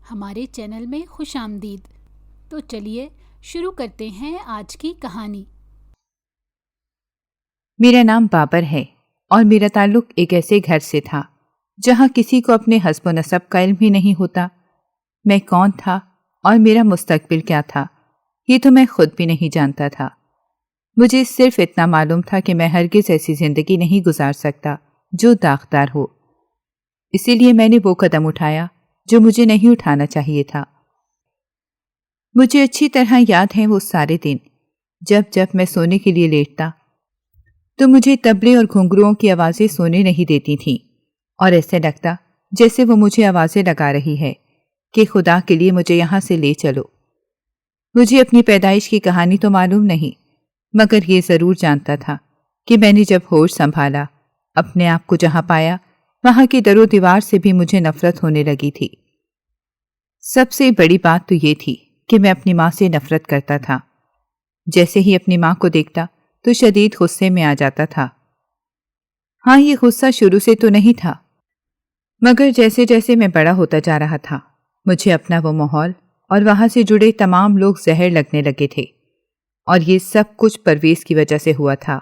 ہمارے چینل میں خوش آمدید۔ تو چلیے شروع کرتے ہیں آج کی کہانی۔ میرا نام بابر ہے اور میرا تعلق ایک ایسے گھر سے تھا جہاں کسی کو اپنے حسب و نسب کا علم ہی نہیں ہوتا۔ میں کون تھا اور میرا مستقبل کیا تھا یہ تو میں خود بھی نہیں جانتا تھا۔ مجھے صرف اتنا معلوم تھا کہ میں ہرگز ایسی زندگی نہیں گزار سکتا جو داغدار ہو، اسی لیے میں نے وہ قدم اٹھایا جو مجھے نہیں اٹھانا چاہیے تھا۔ مجھے اچھی طرح یاد ہیں وہ سارے دن جب جب میں سونے کے لیے لیٹتا تو مجھے طبلے اور گھنگروؤں کی آوازیں سونے نہیں دیتی تھیں، اور ایسے لگتا جیسے وہ مجھے آوازیں لگا رہی ہے کہ خدا کے لیے مجھے یہاں سے لے چلو۔ مجھے اپنی پیدائش کی کہانی تو معلوم نہیں، مگر یہ ضرور جانتا تھا کہ میں نے جب ہوش سنبھالا، اپنے آپ کو جہاں پایا، وہاں کی در و دیوار سے بھی مجھے نفرت ہونے لگی تھی۔ سب سے بڑی بات تو یہ تھی کہ میں اپنی ماں سے نفرت کرتا تھا۔ جیسے ہی اپنی ماں کو دیکھتا تو شدید غصے میں آ جاتا تھا۔ ہاں، یہ غصہ شروع سے تو نہیں تھا، مگر جیسے جیسے میں بڑا ہوتا جا رہا تھا مجھے اپنا وہ ماحول اور وہاں سے جڑے تمام لوگ زہر لگنے لگے تھے، اور یہ سب کچھ پرویز کی وجہ سے ہوا تھا۔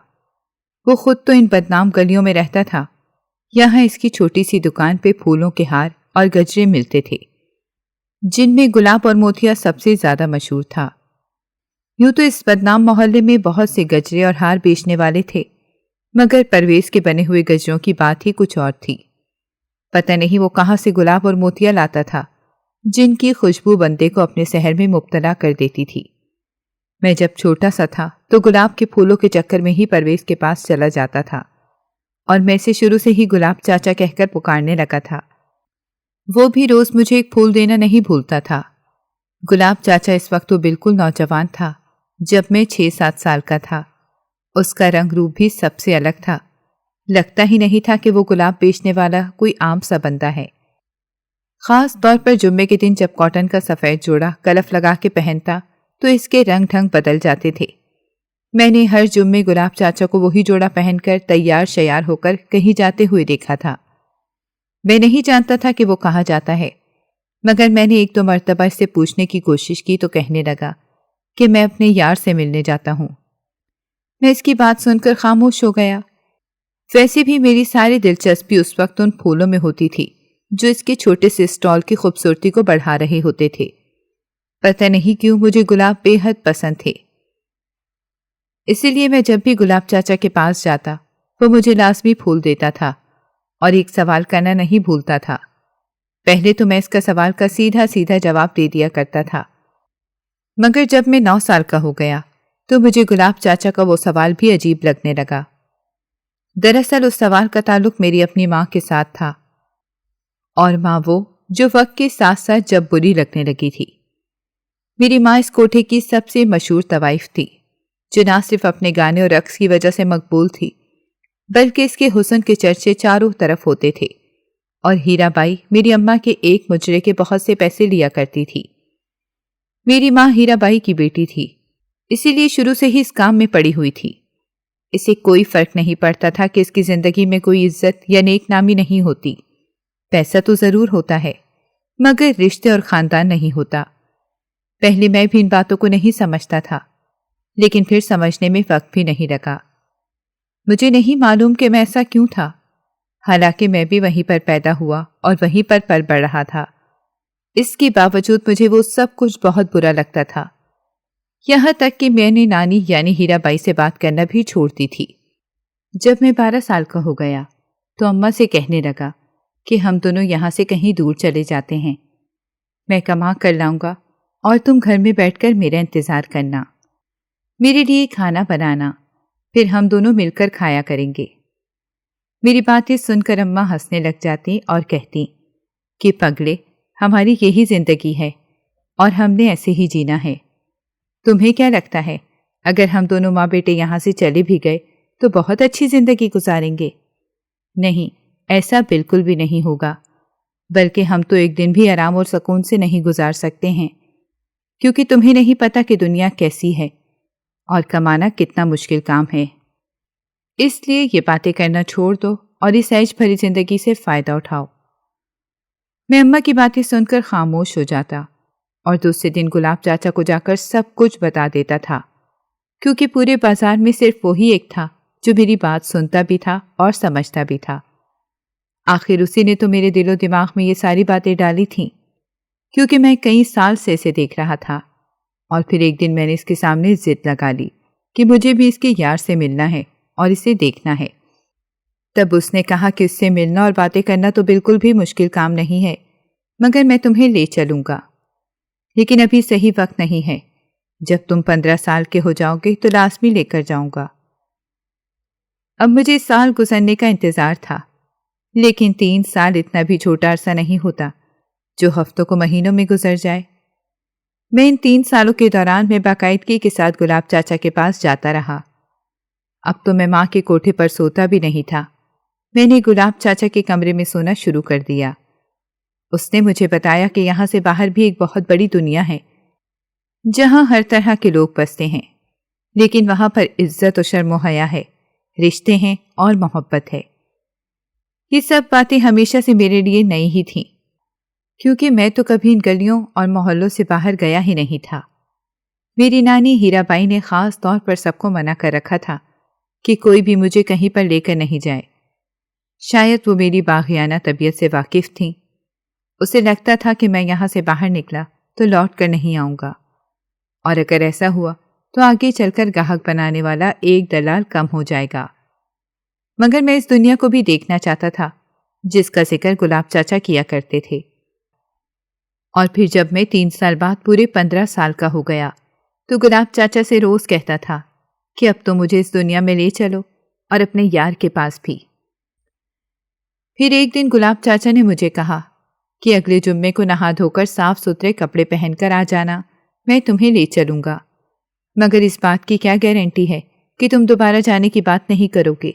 وہ خود تو ان بدنام گلیوں میں رہتا تھا، یہاں اس کی چھوٹی سی دکان پہ پھولوں کے ہار اور گجرے ملتے تھے، جن میں گلاب اور موتیا سب سے زیادہ مشہور تھا۔ یوں تو اس بدنام محلے میں بہت سے گجرے اور ہار بیچنے والے تھے، مگر پرویز کے بنے ہوئے گجروں کی بات ہی کچھ اور تھی۔ پتہ نہیں وہ کہاں سے گلاب اور موتیا لاتا تھا جن کی خوشبو بندے کو اپنے سحر میں مبتلا کر دیتی تھی۔ میں جب چھوٹا سا تھا تو گلاب کے پھولوں کے چکر میں ہی پرویز کے پاس چلا جاتا تھا، اور میں سے شروع سے ہی گلاب چاچا کہہ کر پکارنے لگا تھا۔ وہ بھی روز مجھے ایک پھول دینا نہیں بھولتا تھا۔ گلاب چاچا اس وقت تو بالکل نوجوان تھا جب میں 6-7 سال کا تھا۔ اس کا رنگ روپ بھی سب سے الگ تھا، لگتا ہی نہیں تھا کہ وہ گلاب بیچنے والا کوئی عام سا بندہ ہے۔ خاص طور پر جمعے کے دن جب کاٹن کا سفید جوڑا کلف لگا کے پہنتا تو اس کے رنگ ڈھنگ بدل جاتے تھے۔ میں نے ہر جمعے گلاب چاچا کو وہی جوڑا پہن کر تیار شیار ہو کر کہیں جاتے ہوئے دیکھا تھا۔ میں نہیں جانتا تھا کہ وہ کہاں جاتا ہے، مگر میں نے 1-2 مرتبہ اس سے پوچھنے کی کوشش کی تو کہنے لگا کہ میں اپنے یار سے ملنے جاتا ہوں۔ میں اس کی بات سن کر خاموش ہو گیا۔ ویسے بھی میری ساری دلچسپی اس وقت ان پھولوں میں ہوتی تھی جو اس کے چھوٹے سے اسٹال کی خوبصورتی کو بڑھا رہے ہوتے تھے۔ پتہ نہیں کیوں مجھے گلاب بے حد پسند تھے، اسی لیے میں جب بھی گلاب چاچا کے پاس جاتا وہ مجھے لازمی پھول دیتا تھا، اور ایک سوال کرنا نہیں بھولتا تھا۔ پہلے تو میں اس کا سوال کا سیدھا سیدھا جواب دے دیا کرتا تھا، مگر جب میں 9 سال کا ہو گیا تو مجھے گلاب چاچا کا وہ سوال بھی عجیب لگنے لگا۔ دراصل اس سوال کا تعلق میری اپنی ماں کے ساتھ تھا، اور ماں وہ جو وقت کے ساتھ ساتھ جب بری لگنے لگی تھی۔ میری ماں اس کوٹھے کی سب سے مشہور طوائف تھی، جو نہ صرف اپنے گانے اور رقص کی وجہ سے مقبول تھی بلکہ اس کے حسن کے چرچے چاروں طرف ہوتے تھے، اور ہیرا بائی میری اماں کے ایک مجرے کے بہت سے پیسے لیا کرتی تھی۔ میری ماں ہیرا بائی کی بیٹی تھی، اسی لیے شروع سے ہی اس کام میں پڑی ہوئی تھی۔ اسے کوئی فرق نہیں پڑتا تھا کہ اس کی زندگی میں کوئی عزت یا نیک نامی نہیں ہوتی۔ پیسہ تو ضرور ہوتا ہے مگر رشتے اور خاندان نہیں ہوتا۔ پہلے میں بھی ان باتوں کو نہیں سمجھتا تھا، لیکن پھر سمجھنے میں وقت بھی نہیں لگا۔ مجھے نہیں معلوم کہ میں ایسا کیوں تھا، حالانکہ میں بھی وہیں پر پیدا ہوا اور وہیں پر پل بڑھ رہا تھا۔ اس کے باوجود مجھے وہ سب کچھ بہت برا لگتا تھا، یہاں تک کہ میں نے نانی یعنی ہیرا بائی سے بات کرنا بھی چھوڑ دی تھی۔ جب میں 12 سال کا ہو گیا تو اماں سے کہنے لگا کہ ہم دونوں یہاں سے کہیں دور چلے جاتے ہیں، میں کما کر لاؤں گا اور تم گھر میں بیٹھ کر میرا انتظار کرنا، میرے لیے کھانا بنانا، پھر ہم دونوں مل کر کھایا کریں گے۔ میری باتیں سن کر اماں ہنسنے لگ جاتی اور کہتی کہ پگلے، ہماری یہی زندگی ہے اور ہم نے ایسے ہی جینا ہے۔ تمہیں کیا لگتا ہے اگر ہم دونوں ماں بیٹے یہاں سے چلے بھی گئے تو بہت اچھی زندگی گزاریں گے؟ نہیں، ایسا بالکل بھی نہیں ہوگا، بلکہ ہم تو ایک دن بھی آرام اور سکون سے نہیں گزار سکتے ہیں، کیونکہ تمہیں نہیں پتا کہ دنیا کیسی ہے اور کمانا کتنا مشکل کام ہے۔ اس لیے یہ باتیں کرنا چھوڑ دو اور اس عیش بھری زندگی سے فائدہ اٹھاؤ۔ میں اماں کی باتیں سن کر خاموش ہو جاتا اور دوسرے دن گلاب چاچا کو جا کر سب کچھ بتا دیتا تھا، کیونکہ پورے بازار میں صرف وہی ایک تھا جو میری بات سنتا بھی تھا اور سمجھتا بھی تھا۔ آخر اسی نے تو میرے دل و دماغ میں یہ ساری باتیں ڈالی تھیں، کیونکہ میں کئی سال سے اسے دیکھ رہا تھا، اور پھر ایک دن میں نے اس کے سامنے ضد لگا لی کہ مجھے بھی اس کے یار سے ملنا ہے اور اسے دیکھنا ہے۔ تب اس نے کہا کہ اس سے ملنا اور باتیں کرنا تو بالکل بھی مشکل کام نہیں ہے، مگر میں تمہیں لے چلوں گا، لیکن ابھی صحیح وقت نہیں ہے۔ جب تم 15 سال کے ہو جاؤ گے تو لازمی لے کر جاؤں گا۔ اب مجھے سال گزرنے کا انتظار تھا، لیکن 3 سال اتنا بھی چھوٹا عرصہ نہیں ہوتا جو ہفتوں کو مہینوں میں گزر جائے۔ میں ان 3 سالوں کے دوران میں باقاعدگی کے ساتھ گلاب چاچا کے پاس جاتا رہا۔ اب تو میں ماں کے کوٹھے پر سوتا بھی نہیں تھا، میں نے گلاب چاچا کے کمرے میں سونا شروع کر دیا۔ اس نے مجھے بتایا کہ یہاں سے باہر بھی ایک بہت بڑی دنیا ہے، جہاں ہر طرح کے لوگ بستے ہیں، لیکن وہاں پر عزت و شرم و حیا ہے، رشتے ہیں اور محبت ہے۔ یہ سب باتیں ہمیشہ سے میرے لیے نئی ہی تھیں، کیونکہ میں تو کبھی ان گلیوں اور محلوں سے باہر گیا ہی نہیں تھا۔ میری نانی ہیرا بائی نے خاص طور پر سب کو منع کر رکھا تھا کہ کوئی بھی مجھے کہیں پر لے کر نہیں جائے۔ شاید وہ میری باغیانہ طبیعت سے واقف تھیں۔ اسے لگتا تھا کہ میں یہاں سے باہر نکلا تو لوٹ کر نہیں آؤں گا، اور اگر ایسا ہوا تو آگے چل کر گاہک بنانے والا ایک دلال کم ہو جائے گا۔ مگر میں اس دنیا کو بھی دیکھنا چاہتا تھا جس کا ذکر گلاب چاچا کیا کرتے تھے۔ اور پھر جب میں 3 سال بعد پورے 15 سال کا ہو گیا تو گلاب چاچا سے روز کہتا تھا کہ اب تو مجھے اس دنیا میں لے چلو، اور اپنے یار کے پاس بھی۔ پھر ایک دن گلاب چاچا نے مجھے کہا کہ اگلے جمعے کو نہا دھو کر صاف ستھرے کپڑے پہن کر آ جانا، میں تمہیں لے چلوں گا، مگر اس بات کی کیا گارنٹی ہے کہ تم دوبارہ جانے کی بات نہیں کرو گے،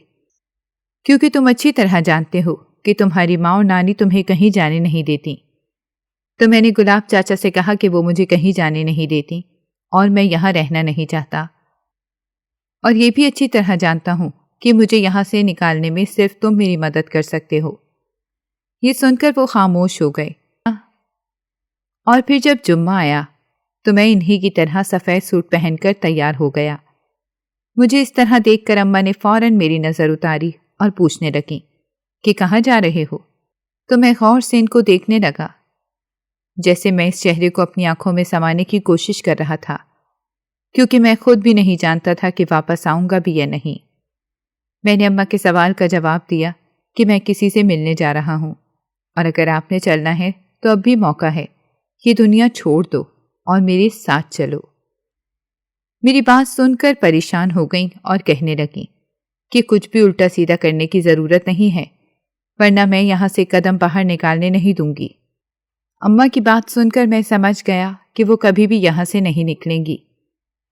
کیونکہ تم اچھی طرح جانتے ہو کہ تمہاری ماں اور نانی تمہیں کہیں جانے نہیں دیتی۔ تو میں نے گلاب چاچا سے کہا کہ وہ مجھے کہیں جانے نہیں دیتی اور میں یہاں رہنا نہیں چاہتا، اور یہ بھی اچھی طرح جانتا ہوں کہ مجھے یہاں سے نکالنے میں صرف تم میری مدد کر سکتے ہو۔ یہ سن کر وہ خاموش ہو گئے، اور پھر جب جمعہ آیا تو میں انہی کی طرح سفید سوٹ پہن کر تیار ہو گیا۔ مجھے اس طرح دیکھ کر اماں نے فوراً میری نظر اتاری اور پوچھنے لگیں کہ کہاں جا رہے ہو؟ تو میں غور سے ان کو دیکھنے لگا، جیسے میں اس چہرے کو اپنی آنکھوں میں سمانے کی کوشش کر رہا تھا، کیونکہ میں خود بھی نہیں جانتا تھا کہ واپس آؤں گا بھی یا نہیں۔ میں نے اماں کے سوال کا جواب دیا کہ میں کسی سے ملنے جا رہا ہوں، اور اگر آپ نے چلنا ہے تو اب بھی موقع ہے، یہ دنیا چھوڑ دو اور میرے ساتھ چلو۔ میری بات سن کر پریشان ہو گئیں اور کہنے لگیں کہ کچھ بھی الٹا سیدھا کرنے کی ضرورت نہیں ہے، ورنہ میں یہاں سے قدم باہر نکالنے نہیں دوں گی۔ اماں کی بات سن کر میں سمجھ گیا کہ وہ کبھی بھی یہاں سے نہیں نکلیں گی۔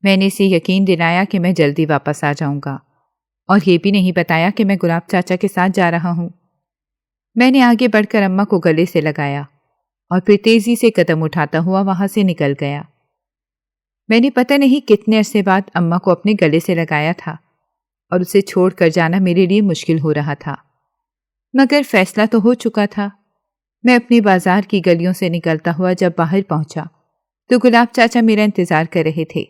میں نے اسے یقین دلایا کہ میں جلدی واپس آ جاؤں گا، اور یہ بھی نہیں بتایا کہ میں گلاب چاچا کے ساتھ جا رہا ہوں۔ میں نے آگے بڑھ کر اماں کو گلے سے لگایا اور پھر تیزی سے قدم اٹھاتا ہوا وہاں سے نکل گیا۔ میں نے پتہ نہیں کتنے عرصے بعد اماں کو اپنے گلے سے لگایا تھا، اور اسے چھوڑ کر جانا میرے لیے مشکل ہو رہا تھا، مگر فیصلہ تو ہو چکا تھا۔ میں اپنی بازار کی گلیوں سے نکلتا ہوا جب باہر پہنچا تو گلاب چاچا میرا انتظار کر رہے تھے۔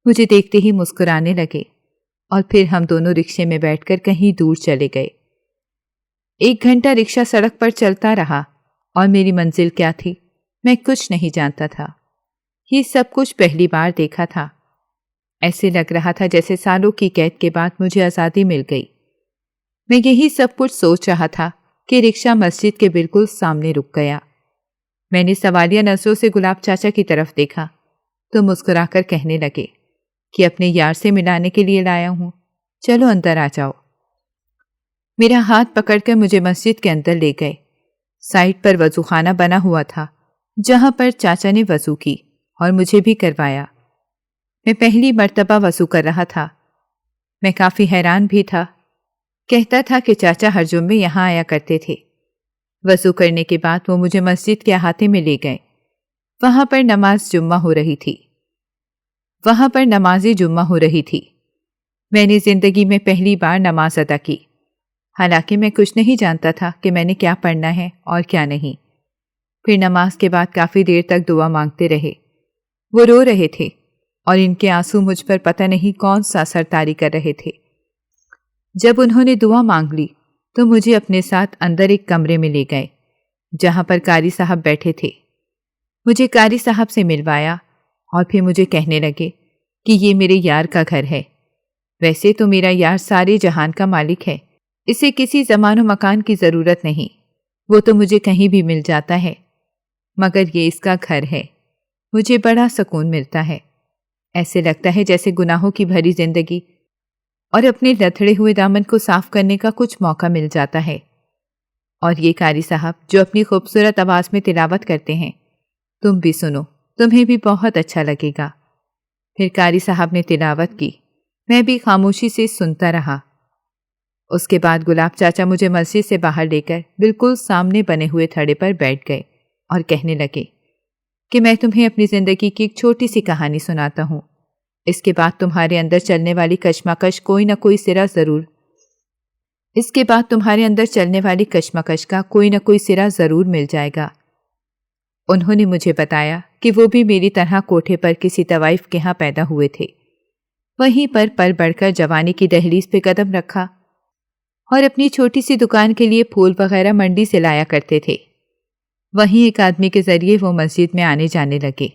مجھے دیکھتے ہی مسکرانے لگے، اور پھر ہم دونوں رکشے میں بیٹھ کر کہیں دور چلے گئے۔ 1 گھنٹہ رکشہ سڑک پر چلتا رہا، اور میری منزل کیا تھی میں کچھ نہیں جانتا تھا۔ یہ سب کچھ پہلی بار دیکھا تھا۔ ایسے لگ رہا تھا جیسے سالوں کی قید کے بعد مجھے آزادی مل گئی۔ میں یہی سب کچھ سوچ رہا تھا کہ رکشہ مسجد کے بالکل سامنے رک گیا۔ میں نے سوالیہ نظروں سے گلاب چاچا کی طرف دیکھا تو مسکرا کر کہنے لگے کہ اپنے یار سے ملانے کے لیے لایا ہوں، چلو اندر آ جاؤ۔ میرا ہاتھ پکڑ کر مجھے مسجد کے اندر لے گئے۔ سائڈ پر وضو خانہ بنا ہوا تھا، جہاں پر چاچا نے وضو کی اور مجھے بھی کروایا۔ میں پہلی مرتبہ وضو کر رہا تھا۔ میں کافی حیران بھی تھا۔ کہتا تھا کہ چاچا ہر جمعے یہاں آیا کرتے تھے۔ وضو کرنے کے بعد وہ مجھے مسجد کے احاطے میں لے گئے۔ وہاں پر نماز جمعہ ہو رہی تھی۔ میں نے زندگی میں پہلی بار نماز ادا کی، حالانکہ میں کچھ نہیں جانتا تھا کہ میں نے کیا پڑھنا ہے اور کیا نہیں۔ پھر نماز کے بعد کافی دیر تک دعا مانگتے رہے۔ وہ رو رہے تھے اور ان کے آنسو مجھ پر پتہ نہیں کون سا اثر طاری کر رہے تھے۔ جب انہوں نے دعا مانگ لی تو مجھے اپنے ساتھ اندر ایک کمرے میں لے گئے جہاں پر قاری صاحب بیٹھے تھے۔ مجھے قاری صاحب سے ملوایا اور پھر مجھے کہنے لگے کہ یہ میرے یار کا گھر ہے۔ ویسے تو میرا یار سارے جہان کا مالک ہے، اسے کسی زمان و مکان کی ضرورت نہیں، وہ تو مجھے کہیں بھی مل جاتا ہے، مگر یہ اس کا گھر ہے۔ مجھے بڑا سکون ملتا ہے، ایسے لگتا ہے جیسے گناہوں کی بھری زندگی اور اپنے لتھڑے ہوئے دامن کو صاف کرنے کا کچھ موقع مل جاتا ہے۔ اور یہ قاری صاحب جو اپنی خوبصورت آواز میں تلاوت کرتے ہیں، تم بھی سنو، تمہیں بھی بہت اچھا لگے گا۔ پھر قاری صاحب نے تلاوت کی، میں بھی خاموشی سے سنتا رہا۔ اس کے بعد گلاب چاچا مجھے مسجد سے باہر لے کر بالکل سامنے بنے ہوئے تھڑے پر بیٹھ گئے اور کہنے لگے کہ میں تمہیں اپنی زندگی کی ایک چھوٹی سی کہانی سناتا ہوں، اس کے بعد تمہارے اندر چلنے والی کشمکش کا کوئی نہ کوئی سرا ضرور مل جائے گا۔ انہوں نے مجھے بتایا کہ وہ بھی میری طرح کوٹھے پر کسی طوائف کے ہاں پیدا ہوئے تھے، وہیں پر پل بڑھ کر جوانی کی دہلیز پہ قدم رکھا اور اپنی چھوٹی سی دکان کے لیے پھول وغیرہ منڈی سے لایا کرتے تھے۔ وہیں ایک آدمی کے ذریعے وہ مسجد میں آنے جانے لگے۔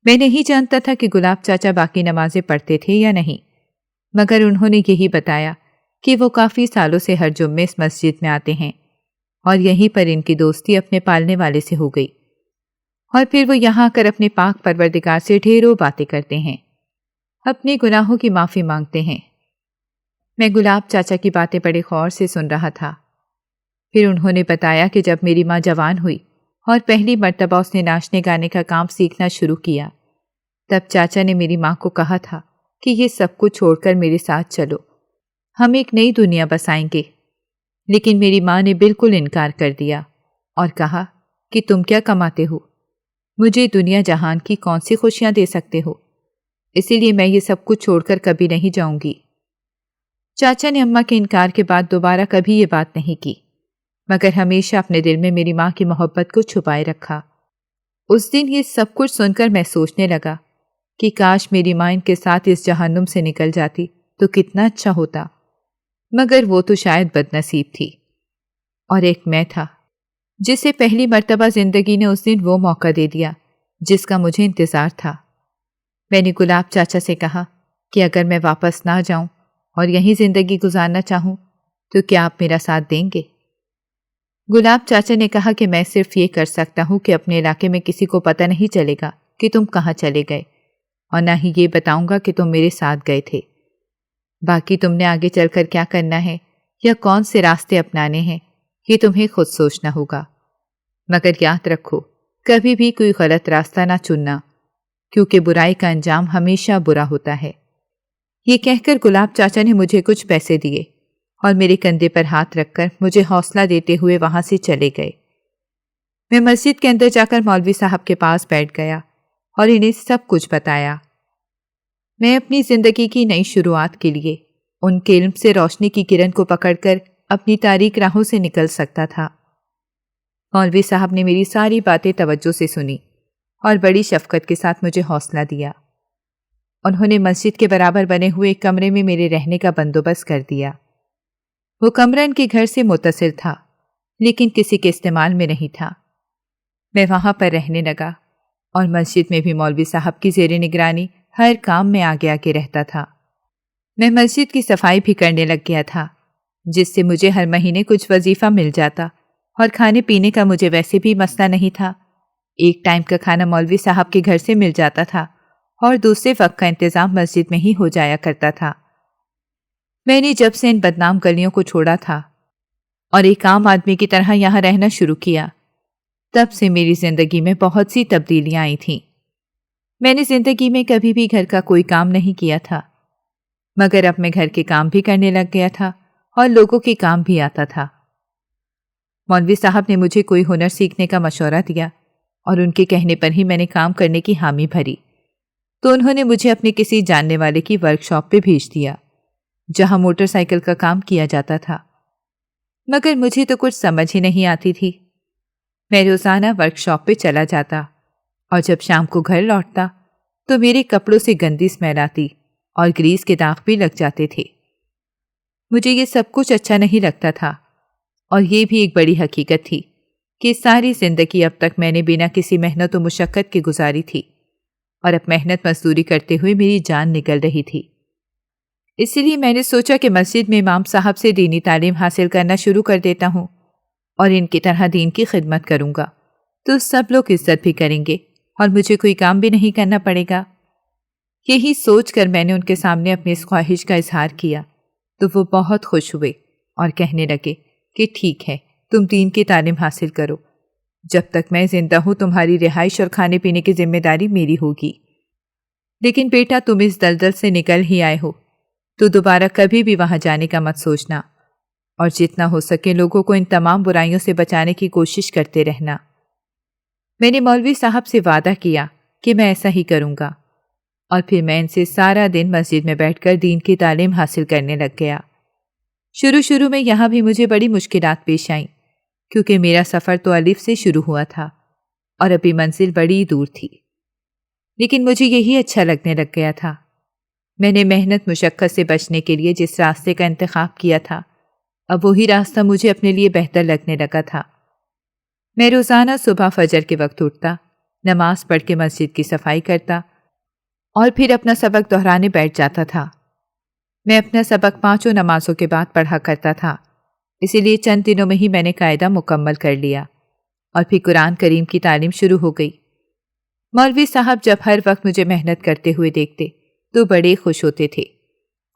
میں نہیں جانتا تھا کہ گلاب چاچا باقی نمازیں پڑھتے تھے یا نہیں، مگر انہوں نے یہی بتایا کہ وہ کافی سالوں سے ہر جمعے اس مسجد میں آتے ہیں اور یہیں پر ان کی دوستی اپنے پالنے والے سے ہو گئی، اور پھر وہ یہاں آ کر اپنے پاک پروردگار سے ڈھیروں باتیں کرتے ہیں، اپنے گناہوں کی معافی مانگتے ہیں۔ میں گلاب چاچا کی باتیں بڑے غور سے سن رہا تھا۔ پھر انہوں نے بتایا کہ جب میری ماں جوان ہوئی اور پہلی مرتبہ اس نے ناچنے گانے کا کام سیکھنا شروع کیا، تب چاچا نے میری ماں کو کہا تھا کہ یہ سب کچھ چھوڑ کر میرے ساتھ چلو، ہم ایک نئی دنیا بسائیں گے۔ لیکن میری ماں نے بالکل انکار کر دیا اور کہا کہ تم کیا کماتے ہو، مجھے دنیا جہان کی کون سی خوشیاں دے سکتے ہو، اسی لیے میں یہ سب کچھ چھوڑ کر کبھی نہیں جاؤں گی۔ چاچا نے اماں کے انکار کے بعد دوبارہ کبھی یہ بات نہیں کی، مگر ہمیشہ اپنے دل میں میری ماں کی محبت کو چھپائے رکھا۔ اس دن یہ سب کچھ سن کر میں سوچنے لگا کہ کاش میری ماں ان کے ساتھ اس جہنم سے نکل جاتی تو کتنا اچھا ہوتا، مگر وہ تو شاید بد نصیب تھی، اور ایک میں تھا جسے پہلی مرتبہ زندگی نے اس دن وہ موقع دے دیا جس کا مجھے انتظار تھا۔ میں نے گلاب چاچا سے کہا کہ اگر میں واپس نہ جاؤں اور یہیں زندگی گزارنا چاہوں تو کیا آپ میرا ساتھ دیں گے؟ گلاب چاچا نے کہا کہ میں صرف یہ کر سکتا ہوں کہ اپنے علاقے میں کسی کو پتہ نہیں چلے گا کہ تم کہاں چلے گئے، اور نہ ہی یہ بتاؤں گا کہ تم میرے ساتھ گئے تھے۔ باقی تم نے آگے چل کر کیا کرنا ہے یا کون سے راستے اپنانے ہیں یہ تمہیں خود سوچنا ہوگا، مگر یاد رکھو کبھی بھی کوئی غلط راستہ نہ چننا، کیونکہ برائی کا انجام ہمیشہ برا ہوتا ہے۔ یہ کہہ کر گلاب چاچا نے مجھے کچھ پیسے دیے اور میرے کندھے پر ہاتھ رکھ کر مجھے حوصلہ دیتے ہوئے وہاں سے چلے گئے۔ میں مسجد کے اندر جا کر مولوی صاحب کے پاس بیٹھ گیا اور انہیں سب کچھ بتایا۔ میں اپنی زندگی کی نئی شروعات کے لیے ان کے علم سے روشنی کی کرن کو پکڑ کر اپنی تاریک راہوں سے نکل سکتا تھا۔ مولوی صاحب نے میری ساری باتیں توجہ سے سنی اور بڑی شفقت کے ساتھ مجھے حوصلہ دیا۔ انہوں نے مسجد کے برابر بنے ہوئے ایک کمرے میں میرے رہنے کا بندوبست کر دیا۔ وہ کمرہ ان کے گھر سے متصل تھا، لیکن کسی کے استعمال میں نہیں تھا۔ میں وہاں پر رہنے لگا اور مسجد میں بھی مولوی صاحب کی زیر نگرانی ہر کام میں آگے آگے رہتا تھا۔ میں مسجد کی صفائی بھی کرنے لگ گیا تھا، جس سے مجھے ہر مہینے کچھ وظیفہ مل جاتا، اور کھانے پینے کا مجھے ویسے بھی مسئلہ نہیں تھا۔ ایک ٹائم کا کھانا مولوی صاحب کے گھر سے مل جاتا تھا اور دوسرے وقت کا انتظام مسجد میں ہی ہو جایا کرتا تھا۔ میں نے جب سے ان بدنام گلیوں کو چھوڑا تھا اور ایک عام آدمی کی طرح یہاں رہنا شروع کیا، تب سے میری زندگی میں بہت سی تبدیلیاں آئی تھیں۔ میں نے زندگی میں کبھی بھی گھر کا کوئی کام نہیں کیا تھا، مگر اب میں گھر کے کام بھی کرنے لگ گیا تھا اور لوگوں کے کام بھی آتا تھا۔ مولوی صاحب نے مجھے کوئی ہنر سیکھنے کا مشورہ دیا اور ان کے کہنے پر ہی میں نے کام کرنے کی حامی بھری، تو انہوں نے مجھے اپنے کسی جاننے والے کی ورک شاپ پہ بھیج دیا جہاں موٹر سائیکل کا کام کیا جاتا تھا، مگر مجھے تو کچھ سمجھ ہی نہیں آتی تھی۔ میں روزانہ ورکشاپ پہ چلا جاتا اور جب شام کو گھر لوٹتا تو میرے کپڑوں سے گندی اسمیل آتی اور گریس کے داغ بھی لگ جاتے تھے۔ مجھے یہ سب کچھ اچھا نہیں لگتا تھا، اور یہ بھی ایک بڑی حقیقت تھی کہ ساری زندگی اب تک میں نے بنا کسی محنت و مشقت کے گزاری تھی، اور اب محنت مزدوری کرتے ہوئے میری جان نکل رہی تھی۔ اسی لیے میں نے سوچا کہ مسجد میں امام صاحب سے دینی تعلیم حاصل کرنا شروع کر دیتا ہوں اور ان کی طرح دین کی خدمت کروں گا تو سب لوگ عزت بھی کریں گے اور مجھے کوئی کام بھی نہیں کرنا پڑے گا۔ یہی سوچ کر میں نے ان کے سامنے اپنی اس خواہش کا اظہار کیا تو وہ بہت خوش ہوئے اور کہنے لگے کہ ٹھیک ہے، تم دین کی تعلیم حاصل کرو، جب تک میں زندہ ہوں تمہاری رہائش اور کھانے پینے کی ذمہ داری میری ہوگی، لیکن بیٹا تم اس دلدل سے نکل ہی آئے ہو تو دوبارہ کبھی بھی وہاں جانے کا مت سوچنا، اور جتنا ہو سکے لوگوں کو ان تمام برائیوں سے بچانے کی کوشش کرتے رہنا۔ میں نے مولوی صاحب سے وعدہ کیا کہ میں ایسا ہی کروں گا، اور پھر میں ان سے سارا دن مسجد میں بیٹھ کر دین کی تعلیم حاصل کرنے لگ گیا۔ شروع میں یہاں بھی مجھے بڑی مشکلات پیش آئیں، کیونکہ میرا سفر تو الف سے شروع ہوا تھا اور ابھی منزل بڑی دور تھی، لیکن مجھے یہی اچھا لگنے لگ گیا تھا۔ میں نے محنت مشقت سے بچنے کے لیے جس راستے کا انتخاب کیا تھا، اب وہی راستہ مجھے اپنے لیے بہتر لگنے لگا تھا۔ میں روزانہ صبح فجر کے وقت اٹھتا، نماز پڑھ کے مسجد کی صفائی کرتا اور پھر اپنا سبق دہرانے بیٹھ جاتا تھا۔ میں اپنا سبق 5 نمازوں کے بعد پڑھا کرتا تھا، اسی لیے چند دنوں میں ہی میں نے قاعدہ مکمل کر لیا اور پھر قرآن کریم کی تعلیم شروع ہو گئی۔ مولوی صاحب جب ہر وقت مجھے محنت کرتے ہوئے دیکھتے تو بڑے خوش ہوتے تھے،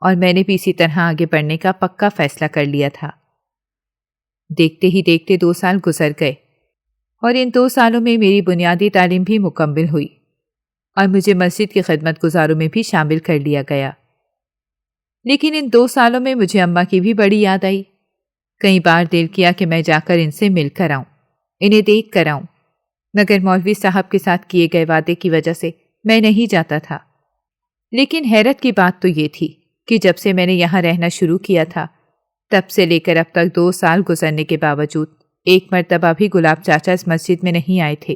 اور میں نے بھی اسی طرح آگے بڑھنے کا پکا فیصلہ کر لیا تھا۔ دیکھتے ہی دیکھتے 2 سال گزر گئے، اور ان 2 سالوں میں میری بنیادی تعلیم بھی مکمل ہوئی اور مجھے مسجد کی خدمت گزاروں میں بھی شامل کر لیا گیا۔ لیکن ان 2 سالوں میں مجھے اماں کی بھی بڑی یاد آئی۔ کئی بار دل کیا کہ میں جا کر ان سے مل کر آؤں، انہیں دیکھ کر آؤں، مگر مولوی صاحب کے ساتھ کیے گئے وعدے کی وجہ سے میں نہیں جاتا تھا۔ لیکن حیرت کی بات تو یہ تھی کہ جب سے میں نے یہاں رہنا شروع کیا تھا تب سے لے کر اب تک 2 سال گزرنے کے باوجود ایک مرتبہ بھی گلاب چاچا اس مسجد میں نہیں آئے تھے،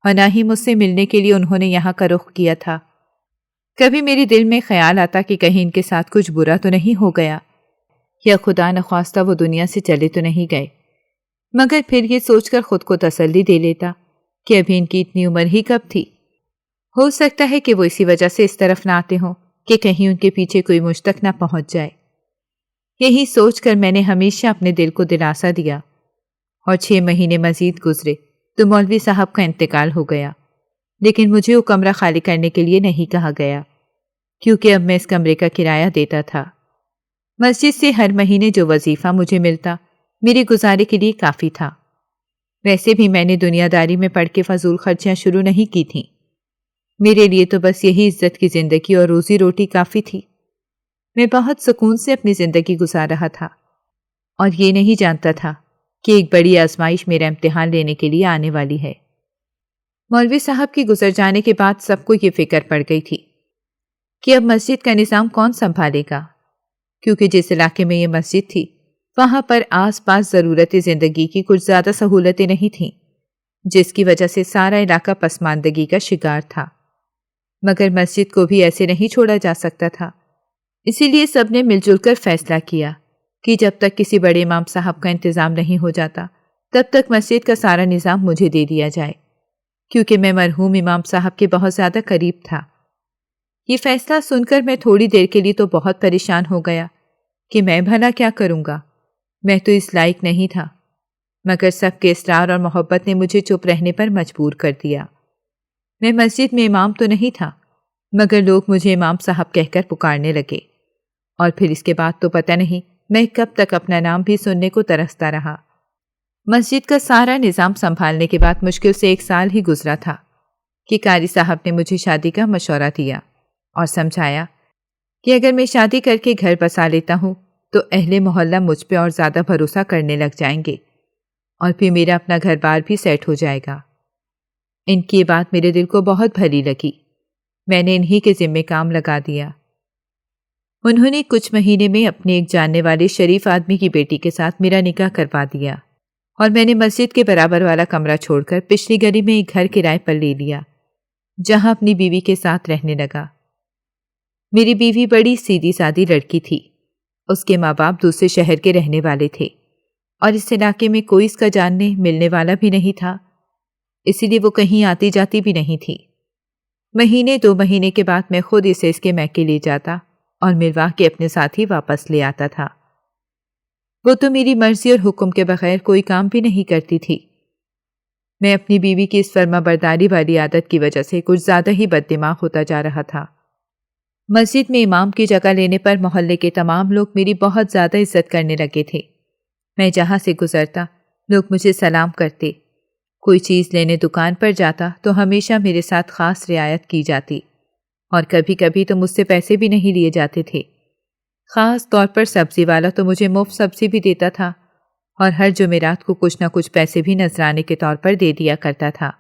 اور نہ ہی مجھ سے ملنے کے لیے انہوں نے یہاں کا رخ کیا تھا۔ کبھی میرے دل میں خیال آتا کہ کہیں ان کے ساتھ کچھ برا تو نہیں ہو گیا، یا خدا نخواستہ وہ دنیا سے چلے تو نہیں گئے، مگر پھر یہ سوچ کر خود کو تسلی دے لیتا کہ ابھی ان کی اتنی عمر ہی کب تھی، ہو سکتا ہے کہ وہ اسی وجہ سے اس طرف نہ آتے ہوں کہ کہیں ان کے پیچھے کوئی مجھ تک نہ پہنچ جائے۔ یہی سوچ کر میں نے ہمیشہ اپنے دل کو دلاسا دیا، اور 6 مہینے مزید گزرے تو مولوی صاحب کا انتقال ہو گیا، لیکن مجھے وہ کمرہ خالی کرنے کے لیے نہیں کہا گیا، کیونکہ اب میں اس کمرے کا کرایہ دیتا تھا۔ مسجد سے ہر مہینے جو وظیفہ مجھے ملتا میرے گزارے کے لیے کافی تھا۔ ویسے بھی میں نے دنیا داری میں پڑھ کے فضول خرچیاں شروع نہیں کی تھیں، میرے لیے تو بس یہی عزت کی زندگی اور روزی روٹی کافی تھی۔ میں بہت سکون سے اپنی زندگی گزار رہا تھا، اور یہ نہیں جانتا تھا کہ ایک بڑی آزمائش میرا امتحان لینے کے لیے آنے والی ہے۔ مولوی صاحب کی گزر جانے کے بعد سب کو یہ فکر پڑ گئی تھی کہ اب مسجد کا نظام کون سنبھالے گا، کیونکہ جس علاقے میں یہ مسجد تھی وہاں پر آس پاس ضرورت زندگی کی کچھ زیادہ سہولتیں نہیں تھیں، جس کی وجہ سے سارا علاقہ پسماندگی کا شکار تھا۔ مگر مسجد کو بھی ایسے نہیں چھوڑا جا سکتا تھا، اسی لیے سب نے مل جل کر فیصلہ کیا کہ جب تک کسی بڑے امام صاحب کا انتظام نہیں ہو جاتا تب تک مسجد کا سارا نظام مجھے دے دیا جائے، کیونکہ میں مرحوم امام صاحب کے بہت زیادہ قریب تھا۔ یہ فیصلہ سن کر میں تھوڑی دیر کے لیے تو بہت پریشان ہو گیا کہ میں بھلا کیا کروں گا، میں تو اس لائق نہیں تھا، مگر سب کے اصرار اور محبت نے مجھے چپ رہنے پر مجبور کر دیا۔ میں مسجد میں امام تو نہیں تھا، مگر لوگ مجھے امام صاحب کہہ کر پکارنے لگے، اور پھر اس کے بعد تو پتہ نہیں میں کب تک اپنا نام بھی سننے کو ترستا رہا۔ مسجد کا سارا نظام سنبھالنے کے بعد مشکل سے 1 سال ہی گزرا تھا کہ قاری صاحب نے مجھے شادی کا مشورہ دیا اور سمجھایا کہ اگر میں شادی کر کے گھر بسا لیتا ہوں تو اہل محلہ مجھ پہ اور زیادہ بھروسہ کرنے لگ جائیں گے، اور پھر میرا اپنا گھر بار بھی سیٹ ہو جائے گا۔ ان کی بات میرے دل کو بہت بھلی لگی، میں نے انہی کے ذمے کام لگا دیا۔ انہوں نے کچھ مہینے میں اپنے ایک جاننے والے شریف آدمی کی بیٹی کے ساتھ میرا نکاح کروا دیا، اور میں نے مسجد کے برابر والا کمرہ چھوڑ کر پچھلی گلی میں ایک گھر کرائے پر لے لیا، جہاں اپنی بیوی کے ساتھ رہنے لگا۔ میری بیوی بڑی سیدھی سادی لڑکی تھی۔ اس کے ماں باپ دوسرے شہر کے رہنے والے تھے اور اس علاقے میں کوئی اس کا جاننے ملنے والا بھی نہیں تھا، اسی لیے وہ کہیں آتی جاتی بھی نہیں تھی۔ مہینے 2 مہینے کے بعد میں خود اسے اس کے میکے لے جاتا اور ملوا کے اپنے ساتھ ہی واپس لے آتا تھا۔ وہ تو میری مرضی اور حکم کے بغیر کوئی کام بھی نہیں کرتی تھی۔ میں اپنی بیوی کی اس فرما برداری والی عادت کی وجہ سے کچھ زیادہ ہی بد دماغ ہوتا جا رہا تھا۔ مسجد میں امام کی جگہ لینے پر محلے کے تمام لوگ میری بہت زیادہ عزت کرنے لگے تھے۔ میں جہاں سے گزرتا لوگ مجھے سلام کرتے، کوئی چیز لینے دکان پر جاتا تو ہمیشہ میرے ساتھ خاص رعایت کی جاتی، اور کبھی کبھی تو مجھ سے پیسے بھی نہیں لیے جاتے تھے۔ خاص طور پر سبزی والا تو مجھے مفت سبزی بھی دیتا تھا اور ہر جمعرات کو کچھ نہ کچھ پیسے بھی نذرانے کے طور پر دے دیا کرتا تھا۔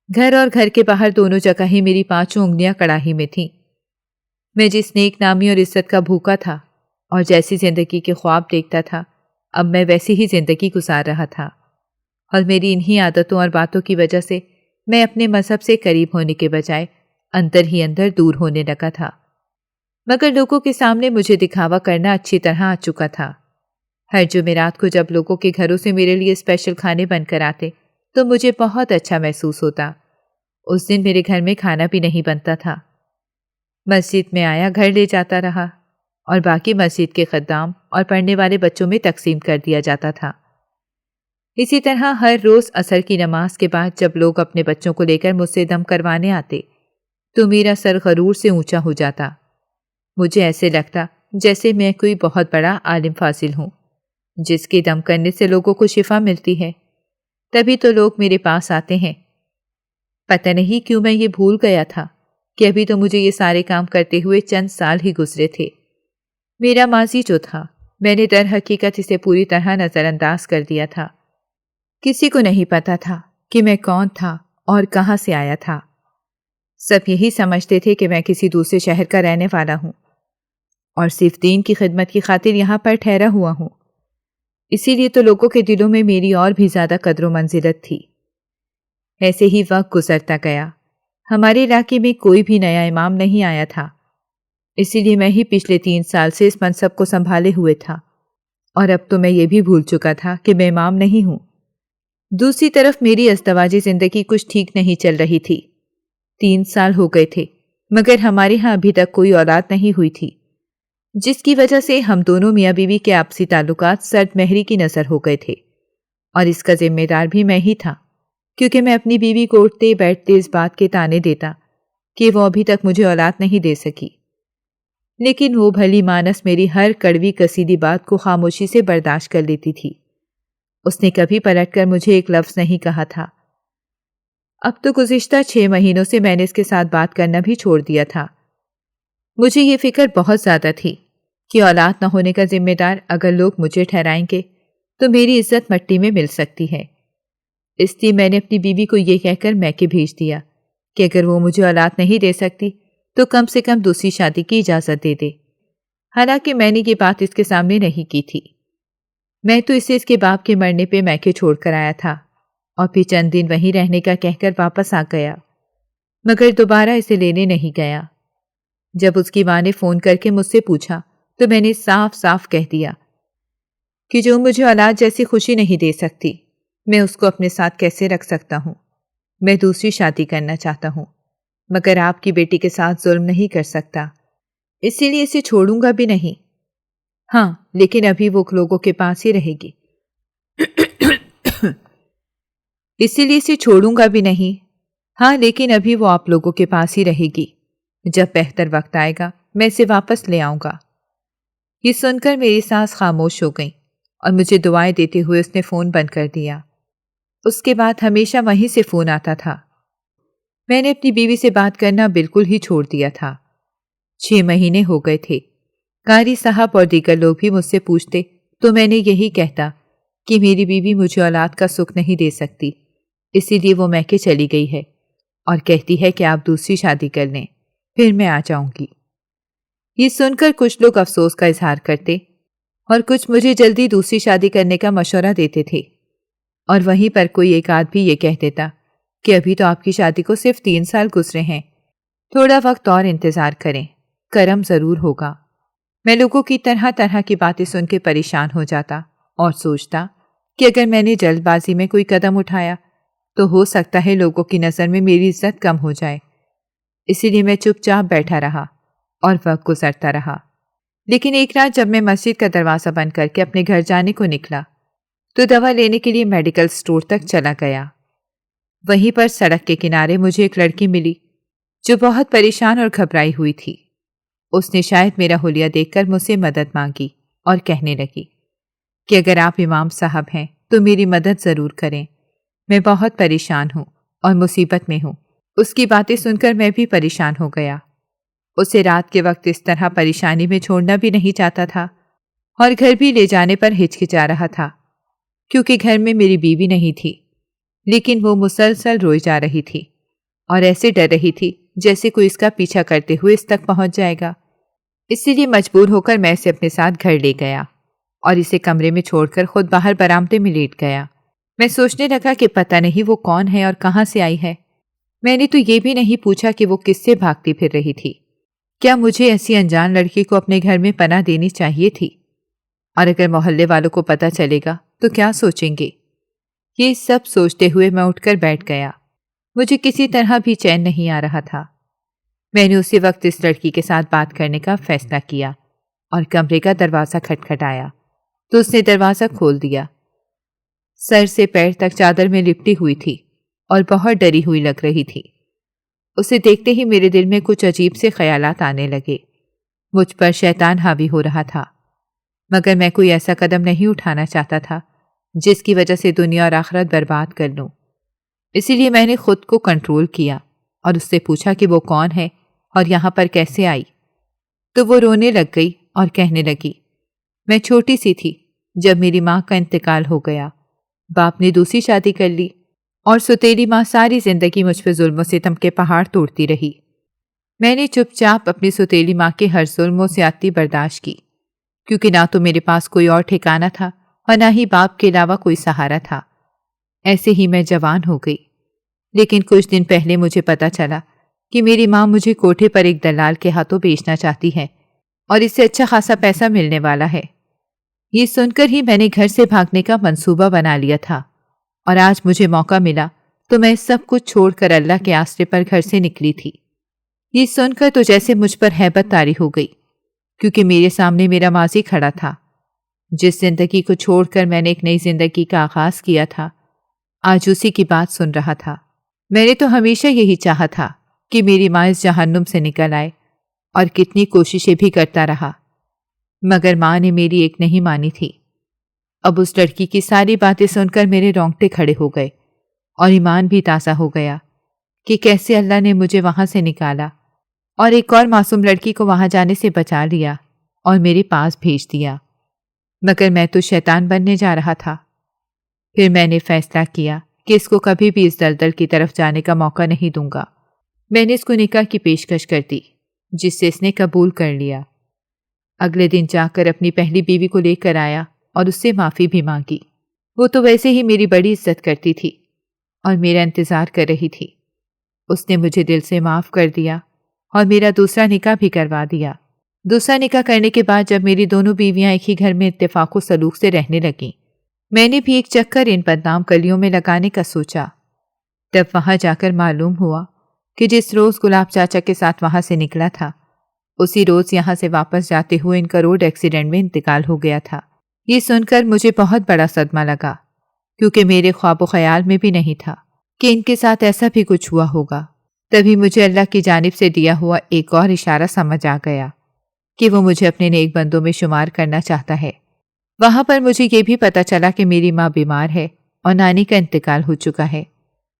گھر اور گھر کے باہر دونوں جگہ ہی میری 5 انگلیاں کڑاہی میں تھیں۔ میں جس نیک نامی اور عزت کا بھوکا تھا اور جیسی زندگی کے خواب دیکھتا تھا، اب میں ویسی ہی زندگی گزار رہا تھا، اور میری انہی عادتوں اور باتوں کی وجہ سے میں اپنے مذہب سے قریب ہونے کے بجائے اندر ہی اندر دور ہونے لگا تھا۔ مگر لوگوں کے سامنے مجھے دکھاوا کرنا اچھی طرح آ چکا تھا۔ ہر جمعرات کو جب لوگوں کے گھروں سے میرے لیے اسپیشل کھانے بن کر آتے تو مجھے بہت اچھا محسوس ہوتا۔ اس دن میرے گھر میں کھانا بھی نہیں بنتا تھا۔ مسجد میں آیا گھر لے جاتا رہا اور باقی مسجد کے خدام اور پڑھنے والے بچوں میں تقسیم کر دیا جاتا تھا۔ اسی طرح ہر روز عصر کی نماز کے بعد جب لوگ اپنے بچوں کو لے کر مجھ سے دم کروانے آتے تو میرا سر غرور سے اونچا ہو جاتا۔ مجھے ایسے لگتا جیسے میں کوئی بہت بڑا عالم فاضل ہوں جس کے دم کرنے سے لوگوں کو شفا ملتی ہے، تبھی تو لوگ میرے پاس آتے ہیں۔ پتہ نہیں کیوں میں یہ بھول گیا تھا کہ ابھی تو مجھے یہ سارے کام کرتے ہوئے چند سال ہی گزرے تھے۔ میرا ماضی جو تھا میں نے در حقیقت اسے پوری طرح نظر انداز کر دیا تھا۔ کسی کو نہیں پتا تھا کہ میں کون تھا اور کہاں سے آیا تھا۔ سب یہی سمجھتے تھے کہ میں کسی دوسرے شہر کا رہنے والا ہوں اور صرف دین کی خدمت کی خاطر یہاں پر ٹھہرا ہوا ہوں۔ اسی لیے تو لوگوں کے دلوں میں میری اور بھی زیادہ قدر و منزلت تھی۔ ایسے ہی وقت گزرتا گیا۔ ہمارے علاقے میں کوئی بھی نیا امام نہیں آیا تھا، اسی لیے میں ہی پچھلے 3 سال سے اس منصب کو سنبھالے ہوئے تھا، اور اب تو میں یہ بھی بھول چکا تھا کہ میں امام نہیں ہوں۔ دوسری طرف میری ازدواجی زندگی کچھ ٹھیک نہیں چل رہی تھی۔ 3 سال ہو گئے تھے مگر ہمارے ہاں ابھی تک کوئی اولاد نہیں ہوئی تھی، جس کی وجہ سے ہم دونوں میاں بیوی کے آپسی تعلقات سرد مہری کی نظر ہو گئے تھے، اور اس کا ذمہ دار بھی میں ہی تھا، کیونکہ میں اپنی بیوی کو اٹھتے بیٹھتے اس بات کے تانے دیتا کہ وہ ابھی تک مجھے اولاد نہیں دے سکی، لیکن وہ بھلی مانس میری ہر کڑوی کسیدی بات کو خاموشی سے برداشت کر لیتی تھی۔ اس نے کبھی پلٹ کر مجھے ایک لفظ نہیں کہا تھا۔ اب تو گزشتہ 6 مہینوں سے میں نے اس کے ساتھ بات کرنا بھی چھوڑ دیا تھا۔ مجھے یہ فکر بہت زیادہ تھی کہ اولاد نہ ہونے کا ذمہ دار اگر لوگ مجھے ٹھہرائیں گے تو میری عزت مٹی میں مل سکتی ہے۔ اس لیے میں نے اپنی بیوی کو یہ کہہ کر میکے بھیج دیا کہ اگر وہ مجھے اولاد نہیں دے سکتی تو کم سے کم دوسری شادی کی اجازت دے دے۔ حالانکہ میں نے یہ بات اس کے سامنے نہیں کی تھی۔ میں تو اسے اس کے باپ کے مرنے پہ میکے چھوڑ کر آیا تھا اور پھر چند دن وہیں رہنے کا کہہ کر واپس آ گیا، مگر دوبارہ اسے لینے نہیں گیا۔ جب اس کی ماں نے فون کر کے مجھ سے پوچھا تو میں نے صاف صاف کہہ دیا کہ جو مجھے اولاد جیسی خوشی نہیں دے سکتی، میں اس کو اپنے ساتھ کیسے رکھ سکتا ہوں۔ میں دوسری شادی کرنا چاہتا ہوں مگر آپ کی بیٹی کے ساتھ ظلم نہیں کر سکتا، اسی لیے اسے چھوڑوں گا بھی نہیں۔ ہاں لیکن ابھی وہ لوگوں کے پاس ہی رہے گی اسی لیے اسے چھوڑوں گا بھی نہیں۔ ہاں لیکن ابھی وہ آپ لوگوں کے پاس ہی رہے گی، جب بہتر وقت آئے گا میں اسے واپس لے آؤں گا۔ یہ سن کر میری سانس خاموش ہو گئی اور مجھے دعائیں دیتے ہوئے اس نے فون بند کر دیا۔ اس کے بعد ہمیشہ وہیں سے فون آتا تھا۔ میں نے اپنی بیوی سے بات کرنا بالکل ہی چھوڑ دیا تھا۔ 6 مہینے ہو گئے تھے۔ قاری صاحب اور دیگر لوگ بھی مجھ سے پوچھتے تو میں نے یہی کہتا کہ میری بیوی مجھے اولاد کا سکھ نہیں دے سکتی، اسی لیے وہ میکے چلی گئی ہے اور کہتی ہے کہ آپ دوسری شادی کر لیں، پھر میں آ جاؤں گی۔ یہ سن کر کچھ لوگ افسوس کا اظہار کرتے اور کچھ مجھے جلدی دوسری شادی کرنے کا مشورہ دیتے تھے، اور وہیں پر کوئی ایک آدمی یہ کہہ دیتا کہ ابھی تو آپ کی شادی کو صرف 3 سال گزرے ہیں، تھوڑا وقت اور انتظار کریں، کرم ضرور ہوگا۔ میں لوگوں کی طرح طرح کی باتیں سن کے پریشان ہو جاتا اور سوچتا کہ اگر میں نے جلد بازی میں کوئی قدم اٹھایا تو ہو سکتا ہے لوگوں کی نظر میں میری عزت کم ہو جائے۔ اسی لیے میں چپ چاپ بیٹھا رہا اور وقت گزرتا رہا۔ لیکن ایک رات جب میں مسجد کا دروازہ بند کر کے اپنے گھر جانے کو نکلا تو دوا لینے کے لیے میڈیکل سٹور تک چلا گیا۔ وہیں پر سڑک کے کنارے مجھے ایک لڑکی ملی جو بہت پریشان اور گھبرائی ہوئی تھی۔ اس نے شاید میرا حلیہ دیکھ کر مجھ سے مدد مانگی اور کہنے لگی کہ اگر آپ امام صاحب ہیں تو میری مدد ضرور کریں، میں بہت پریشان ہوں اور مصیبت میں ہوں۔ اس کی باتیں سن کر میں بھی پریشان ہو گیا۔ اسے رات کے وقت اس طرح پریشانی میں چھوڑنا بھی نہیں چاہتا تھا اور گھر بھی لے جانے پر ہچکچا رہا تھا کیونکہ گھر میں میری بیوی نہیں تھی، لیکن وہ مسلسل روئی جا رہی تھی اور ایسے ڈر رہی تھی جیسے کوئی اس کا پیچھا کرتے ہوئے اس تک پہنچ جائے گا۔ اسی لیے مجبور ہو کر میں اسے اپنے ساتھ گھر لے گیا اور اسے کمرے میں چھوڑ کر خود باہر برآمدے میں لیٹ گیا۔ میں سوچنے لگا کہ پتہ نہیں وہ کون ہے اور کہاں سے آئی ہے۔ میں نے تو یہ بھی نہیں پوچھا کہ وہ کس سے بھاگتی پھر رہی تھی۔ کیا مجھے ایسی انجان لڑکی کو اپنے گھر میں پناہ دینی چاہیے تھی؟ اور اگر محلے والوں کو پتہ چلے گا تو کیا سوچیں گے؟ یہ سب سوچتے ہوئے میں اٹھ کر بیٹھ گیا۔ مجھے کسی طرح بھی چین نہیں آ رہا تھا۔ میں نے اسی وقت اس لڑکی کے ساتھ بات کرنے کا فیصلہ کیا اور کمرے کا دروازہ کھٹکھٹایا تو اس نے دروازہ کھول دیا۔ سر سے پیر تک چادر میں لپٹی ہوئی تھی اور بہت ڈری ہوئی لگ رہی تھی۔ اسے دیکھتے ہی میرے دل میں کچھ عجیب سے خیالات آنے لگے۔ مجھ پر شیطان حاوی ہو رہا تھا، مگر میں کوئی ایسا قدم نہیں اٹھانا چاہتا تھا جس کی وجہ سے دنیا اور آخرت برباد کر لوں۔ اسی لیے میں نے خود کو کنٹرول کیا اور اس سے پوچھا کہ وہ کون ہے اور یہاں پر کیسے آئی۔ تو وہ رونے لگ گئی اور کہنے لگی، میں چھوٹی سی تھی جب میری ماں کا انتقال ہو گیا، باپ نے دوسری شادی کر لی اور ستیلی ماں ساری زندگی مجھ پہ ظلم و ستم کے پہاڑ توڑتی رہی۔ میں نے چپ چاپ اپنی ستیلی ماں کے ہر ظلم و زیادتی برداشت کی، کیونکہ نہ تو میرے پاس کوئی اور ٹھکانہ تھا اور نہ ہی باپ کے علاوہ کوئی سہارا تھا۔ ایسے ہی میں جوان ہو گئی، لیکن کچھ دن پہلے مجھے پتا چلا کہ میری ماں مجھے کوٹھے پر ایک دلال کے ہاتھوں بیچنا چاہتی ہے اور اس سے اچھا خاصا پیسہ ملنے والا ہے۔ یہ سن کر ہی میں نے گھر سے بھاگنے کا منصوبہ بنا لیا تھا اور آج مجھے موقع ملا تو میں سب کچھ چھوڑ کر اللہ کے آسرے پر گھر سے نکلی تھی۔ یہ سن کر تو جیسے مجھ پر ہیبت طاری ہو گئی، کیونکہ میرے سامنے میرا ماضی کھڑا تھا۔ جس زندگی کو چھوڑ کر میں نے ایک نئی زندگی کا آغاز کیا تھا، آج اسی کی بات سن رہا تھا۔ میں نے تو ہمیشہ یہی چاہا تھا کہ میری ماں اس جہنم سے نکل آئے اور کتنی کوششیں بھی کرتا رہا، مگر ماں نے میری ایک نہیں مانی تھی۔ اب اس لڑکی کی ساری باتیں سن کر میرے رونگٹے کھڑے ہو گئے اور ایمان بھی تازہ ہو گیا کہ کیسے اللہ نے مجھے وہاں سے نکالا اور ایک اور معصوم لڑکی کو وہاں جانے سے بچا لیا اور میرے پاس بھیج دیا۔ مگر میں تو شیطان بننے جا رہا تھا۔ پھر میں نے فیصلہ کیا کہ اس کو کبھی بھی اس دلدل کی طرف جانے کا موقع نہیں دوں گا۔ میں نے اس کو نکاح کی پیشکش کر دی، جس سے اس نے قبول کر لیا۔ اگلے دن جا کر اپنی پہلی بیوی کو لے کر آیا اور اس سے معافی بھی مانگی۔ وہ تو ویسے ہی میری بڑی عزت کرتی تھی اور میرا انتظار کر رہی تھی۔ اس نے مجھے دل سے معاف کر دیا اور میرا دوسرا نکاح بھی کروا دیا۔ دوسرا نکاح کرنے کے بعد جب میری دونوں بیویاں ایک ہی گھر میں اتفاق و سلوک سے رہنے لگیں، میں نے بھی ایک چکر ان بدنام کلیوں میں لگانے کا سوچا۔ تب وہاں جا کر معلوم ہوا کہ جس روز گلاب چاچا کے ساتھ وہاں سے نکلا تھا، اسی روز یہاں سے واپس جاتے ہوئے ان کا روڈ ایکسیڈنٹ میں انتقال ہو گیا تھا۔ یہ سن کر مجھے بہت بڑا صدمہ لگا، کیونکہ میرے خواب و خیال میں بھی نہیں تھا کہ ان کے ساتھ ایسا بھی کچھ ہوا ہوگا۔ تبھی مجھے اللہ کی جانب سے دیا ہوا ایک اور اشارہ سمجھ آ گیا کہ وہ مجھے اپنے نیک بندوں میں شمار کرنا چاہتا ہے۔ وہاں پر مجھے یہ بھی پتا چلا کہ میری ماں بیمار ہے اور نانی کا انتقال ہو چکا ہے،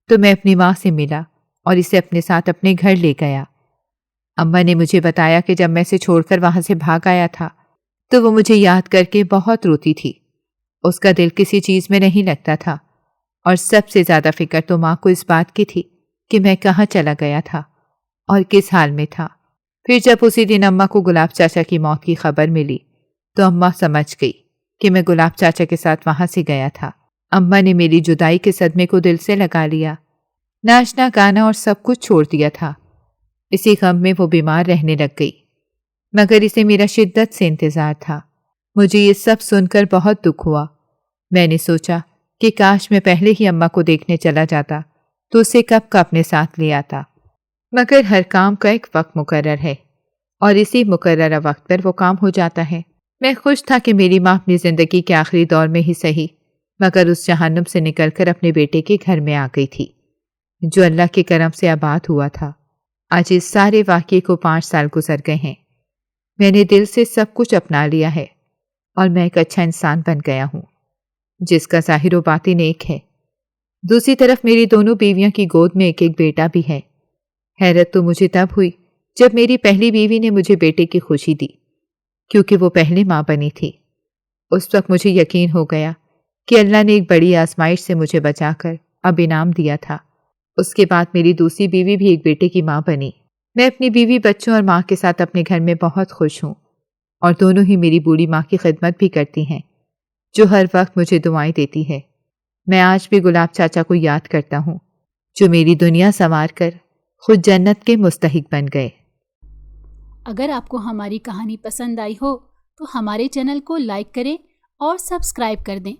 تو میں اپنی ماں سے ملا اور اسے اپنے ساتھ اپنے گھر لے گیا۔ اماں نے مجھے بتایا کہ جب میں اسے چھوڑ کر وہاں سے بھاگ آیا تھا تو وہ مجھے یاد کر کے بہت روتی تھی۔ اس کا دل کسی چیز میں نہیں لگتا تھا اور سب سے زیادہ فکر تو ماں کو اس بات کی تھی کہ میں کہاں چلا گیا تھا اور کس حال میں تھا۔ پھر جب اسی دن اماں کو گلاب چاچا کی موت کی خبر ملی تو اماں سمجھ گئی کہ میں گلاب چاچا کے ساتھ وہاں سے گیا تھا۔ اماں نے میری جدائی کے صدمے کو دل سے لگا لیا، ناچنا گانا اور سب کچھ چھوڑ دیا تھا۔ اسی غم میں وہ بیمار رہنے لگ گئی، مگر اسے میرا شدت سے انتظار تھا۔ مجھے یہ سب سن کر بہت دکھ ہوا۔ میں نے سوچا کہ کاش میں پہلے ہی اماں کو دیکھنے چلا جاتا تو اسے کب کا اپنے ساتھ لے آتا، مگر ہر کام کا ایک وقت مقرر ہے اور اسی مقررہ وقت پر وہ کام ہو جاتا ہے۔ میں خوش تھا کہ میری ماں اپنی زندگی کے آخری دور میں ہی صحیح مگر اس جہنم سے نکل کر اپنے بیٹے کے گھر میں آ گئی تھی جو اللہ کے کرم سے آباد ہوا تھا۔ آج اس سارے واقعے کو 5 سال گزر گئے ہیں۔ میں نے دل سے سب کچھ اپنا لیا ہے اور میں ایک اچھا انسان بن گیا ہوں جس کا ظاہر و باطن ایک ہے۔ دوسری طرف میری دونوں بیویوں کی گود میں ایک ایک بیٹا بھی ہے۔ حیرت تو مجھے تب ہوئی جب میری پہلی بیوی نے مجھے بیٹے کی خوشی دی کیونکہ وہ پہلے ماں بنی تھی۔ اس وقت مجھے یقین ہو گیا کہ اللہ نے ایک بڑی آزمائش سے مجھے بچا کر اب انعام دیا تھا۔ اس کے بعد میری دوسری بیوی بھی ایک بیٹے کی ماں بنی۔ میں اپنی بیوی، بچوں اور ماں کے ساتھ اپنے گھر میں بہت خوش ہوں اور دونوں ہی میری بوڑھی ماں کی خدمت بھی کرتی ہیں جو ہر وقت مجھے دعائیں دیتی ہے۔ میں آج بھی گلاب چاچا کو یاد کرتا ہوں جو میری دنیا سنوار کر خود جنت کے مستحق بن گئے۔ اگر آپ کو ہماری کہانی پسند آئی ہو تو ہمارے چینل کو لائک کریں اور سبسکرائب کر دیں۔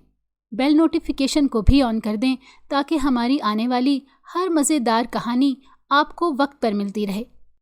بیل نوٹیفیکیشن کو بھی آن کر دیں تاکہ ہماری آنے والی ہر مزیدار کہانی آپ کو وقت پر ملتی رہے۔